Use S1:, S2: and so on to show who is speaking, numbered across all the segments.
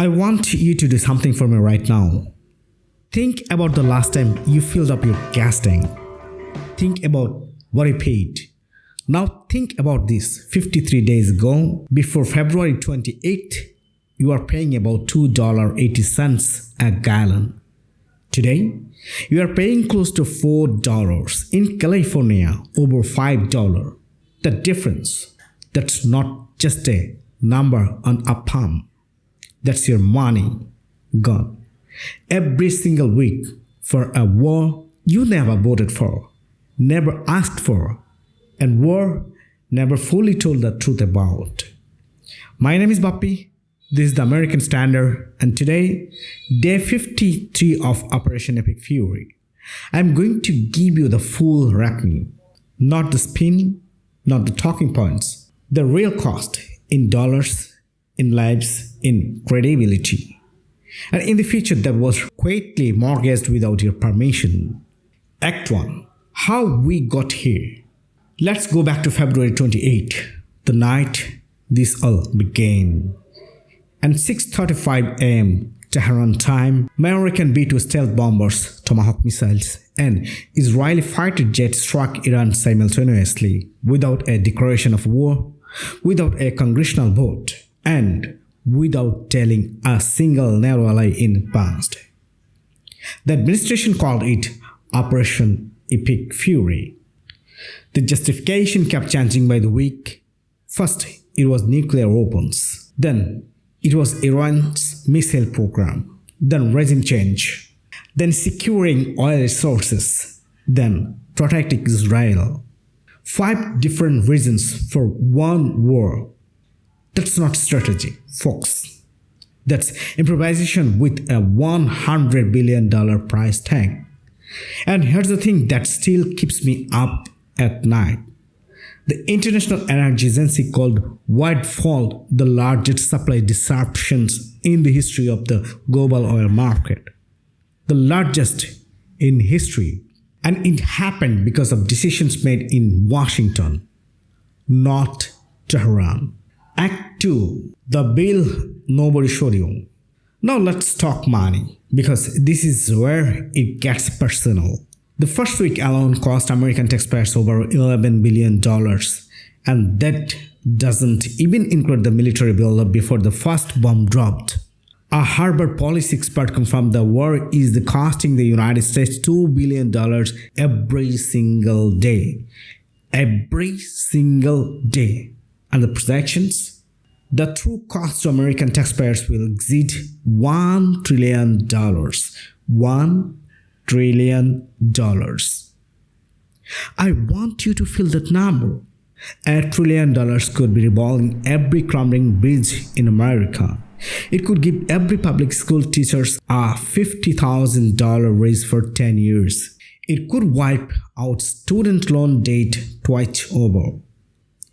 S1: I want you to do something for me right now. Think about the last time you filled up your gas tank. Think about what you paid. Now think about this. 53 days ago, before February 28th, you are paying about $2.80 a gallon. Today, you are paying close to $4. In California, over $5. The difference, that's not just a number on a palm. That's your money gone. Every single week for a war you never voted for, never asked for, and war never fully told the truth about. My name is Bappy. This is the American Standard, and today, day 53 of Operation Epic Fury. I'm going to give you the full reckoning, not the spin, not the talking points, the real cost in dollars, in lives, in credibility, and in the future that was quietly mortgaged without your permission. Act 1. How we got here. Let's go back to February 28, the night this all began. At 6:35 a.m. Tehran time, American B-2 stealth bombers, Tomahawk missiles, and Israeli fighter jets struck Iran simultaneously without a declaration of war, without a congressional vote, and without telling a single NATO ally in advance. The administration called it Operation Epic Fury. The justification kept changing by the week. First, it was nuclear weapons. Then, it was Iran's missile program. Then regime change. Then securing oil resources. Then protecting Israel. 5 different reasons for one war. That's not strategy, folks. That's improvisation with a $100 billion price tag. And here's the thing that still keeps me up at night. The International Energy Agency called wildfall the largest supply disruptions in the history of the global oil market. The largest in history. And it happened because of decisions made in Washington, not Tehran. Act 2. The bill nobody showed you. Now let's talk money, because this is where it gets personal. The first week alone cost American taxpayers over $11 billion, and that doesn't even include the military buildup before the first bomb dropped. A Harvard policy expert confirmed the war is costing the United States $2 billion every single day. Every single day. And the projections? The true cost to American taxpayers will exceed $1 trillion. $1 trillion. I want you to feel that number. $1 trillion could be rebuilding every crumbling bridge in America. It could give every public school teachers a $50,000 raise for 10 years. It could wipe out student loan debt twice over.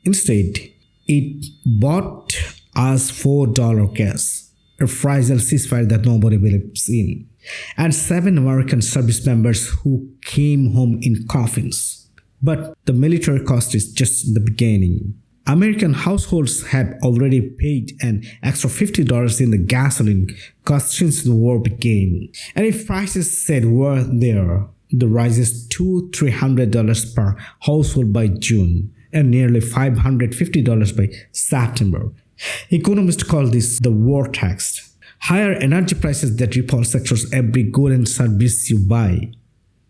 S1: Instead, it bought us $4 gas, a fragile ceasefire that nobody believes in, and 7 American service members who came home in coffins. But the military cost is just the beginning. American households have already paid an extra $50 in the gasoline cost since the war began. And if prices stayed were there, the rise is $200-300 per household by June and nearly $550 by September. Economists call this the war tax. Higher energy prices that rip all sectors every good and service you buy.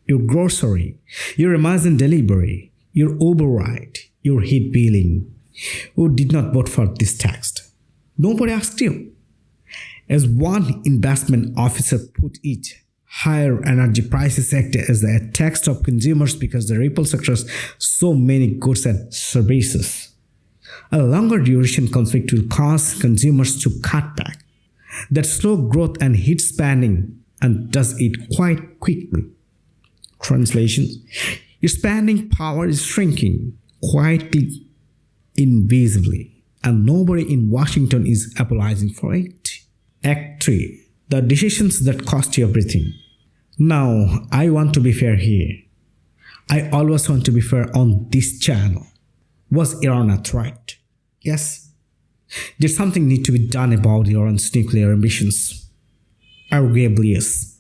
S1: Your grocery, your Amazon delivery, your Uber ride, your heat billing. Who did not vote for this tax? Nobody asked you. As one investment officer put it, higher energy prices act as a tax of consumers because the ripple sectors so many goods and services. A longer duration conflict will cause consumers to cut back. That slow growth and hit spending and does it quite quickly. Translation: your spending power is shrinking quietly, invisibly, and nobody in Washington is apologizing for it. Act 3. The decisions that cost you everything. Now, I want to be fair here. I always want to be fair on this channel. Was Iran a threat? Yes. Did something need to be done about Iran's nuclear ambitions? Arguably, yes.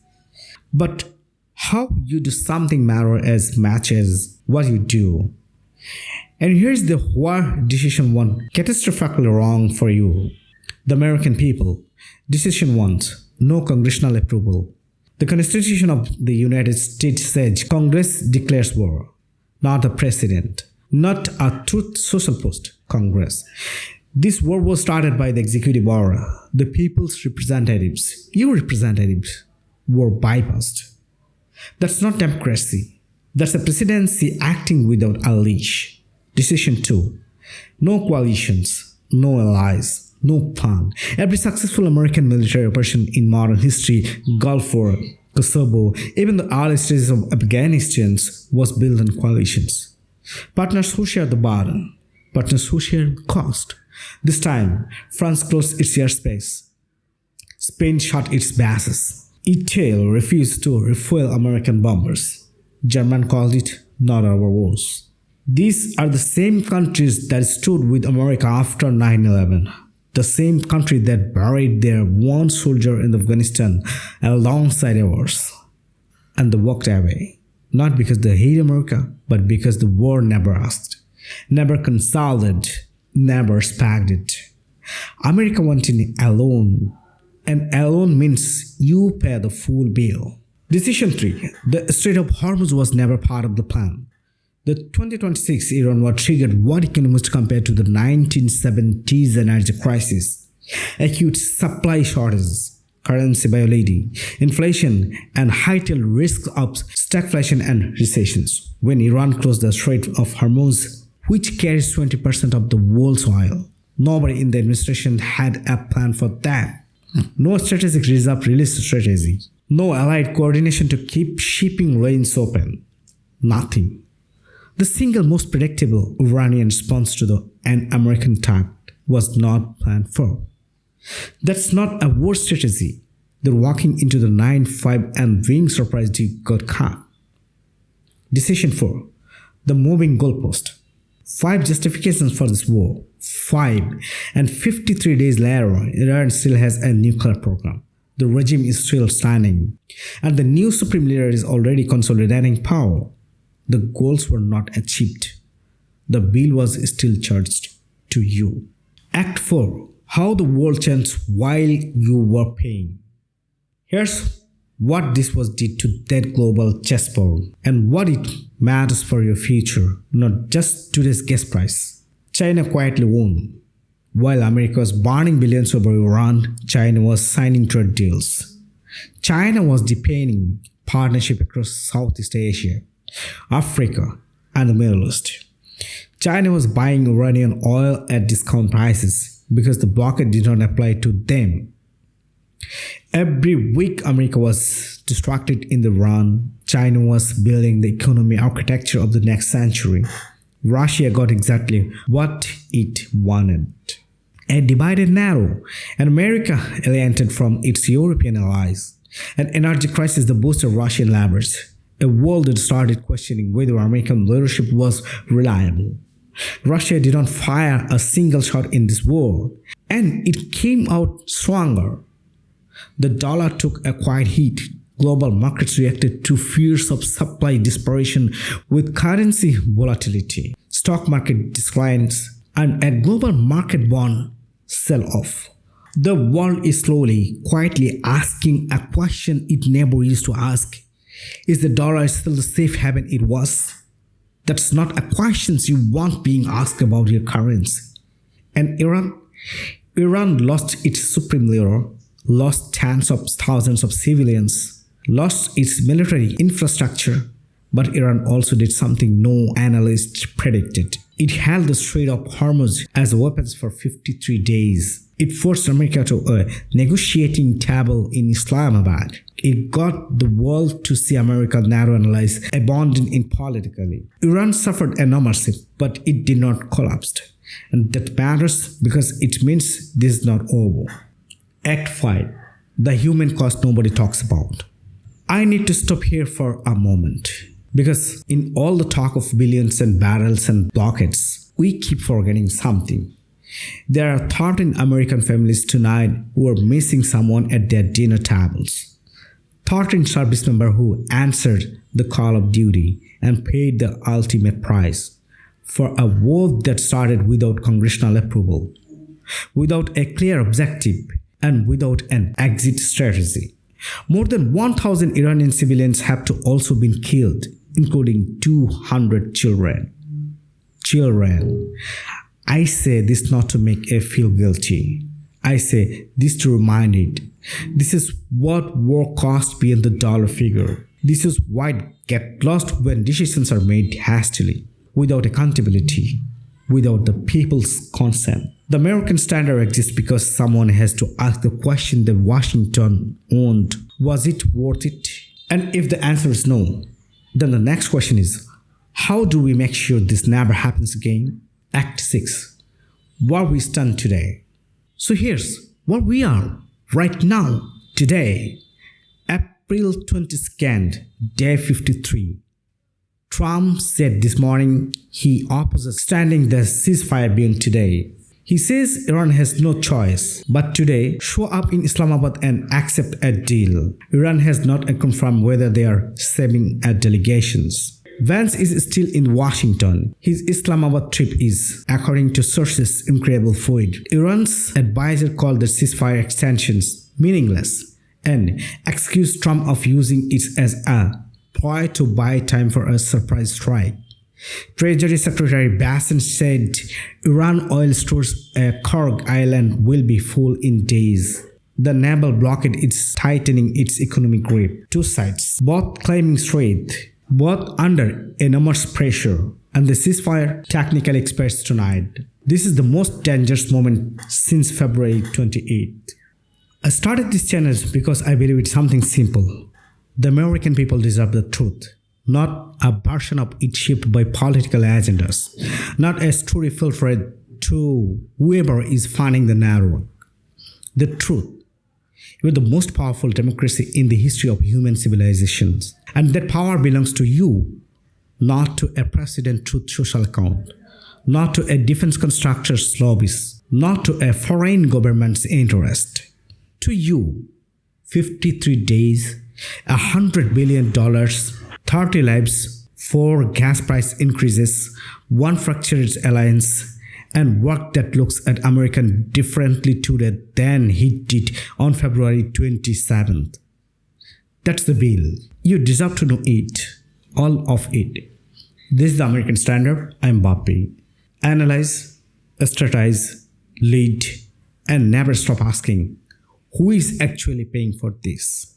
S1: But how you do something matter as much as what you do. And here's the why decision went catastrophically wrong for you, the American people. Decision 1, no congressional approval. The Constitution of the United States says Congress declares war, not the president, not a truth social post, Congress. This war was started by the executive order. The people's representatives, your representatives, were bypassed. That's not democracy. That's a presidency acting without a leash. Decision 2. No coalitions, no allies, no plan. Every successful American military operation in modern history, Gulf War, Kosovo, even the early stages of Afghanistan was built on coalitions. Partners who share the burden, partners who share the cost. This time, France closed its airspace. Spain shut its bases. Italy refused to refuel American bombers. Germany called it not our wars. These are the same countries that stood with America after 9/11. The same country that buried their one soldier in Afghanistan alongside ours. And they walked away. Not because they hate America, but because the war never asked, never consulted, never spagged it. America went in alone. And alone means you pay the full bill. Decision 3. The Strait of Hormuz was never part of the plan. The 2026 Iran war triggered what economists compare to the 1970s energy crisis. Acute supply shortages, currency volatility, inflation, and heightened risks of stagflation and recessions. When Iran closed the Strait of Hormuz, which carries 20% of the world's oil, nobody in the administration had a plan for that. No strategic reserve release strategy. No allied coordination to keep shipping lanes open. Nothing. The single most predictable Iranian response to an American attack was not planned for. That's not a war strategy. They're walking into the 9/5 and being surprised you got caught. Decision 4. The moving goalpost. 5 justifications for this war. 5. And 53 days later, Iran still has a nuclear program. The regime is still standing. And the new supreme leader is already consolidating power. The goals were not achieved. The bill was still charged to you. Act 4. How the world changed while you were paying. Here's what this was did to that global chessboard and what it matters for your future, not just today's gas price. China quietly won. While America was burning billions over Iran, China was signing trade deals. China was deepening partnership across Southeast Asia, Africa, and the Middle East. China was buying Iranian oil at discount prices because the blockade did not apply to them. Every week America was distracted in Iran. China was building the economic architecture of the next century. Russia got exactly what it wanted. A divided NATO, and America alienated from its European allies. An energy crisis that boosted Russian leverage. A world that started questioning whether American leadership was reliable. Russia did not fire a single shot in this war, and it came out stronger. The dollar took a quiet hit. Global markets reacted to fears of supply dispersion with currency volatility, stock market declines, and a global market bond sell-off. The world is slowly, quietly asking a question it never used to ask. Is the dollar still the safe haven it was? That's not a question you want being asked about your currency. And Iran lost its supreme leader, lost tens of thousands of civilians, lost its military infrastructure, but Iran also did something no analyst predicted. It held the Strait of Hormuz as weapons for 53 days. It forced America to a negotiating table in Islamabad. It got the world to see America's NATO allies abandoned in politically. Iran suffered enormously, but it did not collapse. And that matters because it means this is not over. Act 5. The human cost nobody talks about. I need to stop here for a moment. Because in all the talk of billions and barrels and blockades, we keep forgetting something. There are 13 American families tonight who are missing someone at their dinner tables. 13 service members who answered the call of duty and paid the ultimate price for a war that started without congressional approval, without a clear objective, and without an exit strategy. More than 1,000 Iranian civilians have to also been killed, including 200 children. I say this not to make you feel guilty. I say this to remind it. This is what war costs beyond the dollar figure. This is why it gets lost when decisions are made hastily, without accountability, without the people's consent. The American standard exists because someone has to ask the question that Washington owned. Was it worth it? And if the answer is no, then the next question is, how do we make sure this never happens again? Act 6. Where we stand today. So here's where we are right now, today, April 22nd, day 53. Trump said this morning he opposes extending the ceasefire beyond today. He says Iran has no choice but today show up in Islamabad and accept a deal. Iran has not confirmed whether they are sending delegations. Vance is still in Washington. His Islamabad trip is, according to sources, incredibly fluid. Iran's advisor called the ceasefire extensions meaningless and accused Trump of using it as a ploy to buy time for a surprise strike. Treasury Secretary Bassan said Iran oil stores at Kurg Island will be full in days. The naval blockade is tightening its economic grip. Two sides, both claiming strength, both under enormous pressure, and the ceasefire technical experts tonight. This is the most dangerous moment since February 28th. I started this channel because I believe it's something simple. The American people deserve the truth, not a version of it shaped by political agendas, not a story filtered to whoever is funding the narrative. The truth. You're the most powerful democracy in the history of human civilizations, and that power belongs to you, not to a President Truth Social account, not to a defense constructor's lobbies, not to a foreign government's interest. To you, 53 days, $100 billion, 30 lives, 4 gas price increases, 1 fractured alliance, and work that looks at America differently today than he did on February 27th. That's the bill. You deserve to know it, all of it. This is the American Standard. I'm Bappy. Analyze, strategize, lead, and never stop asking, who is actually paying for this?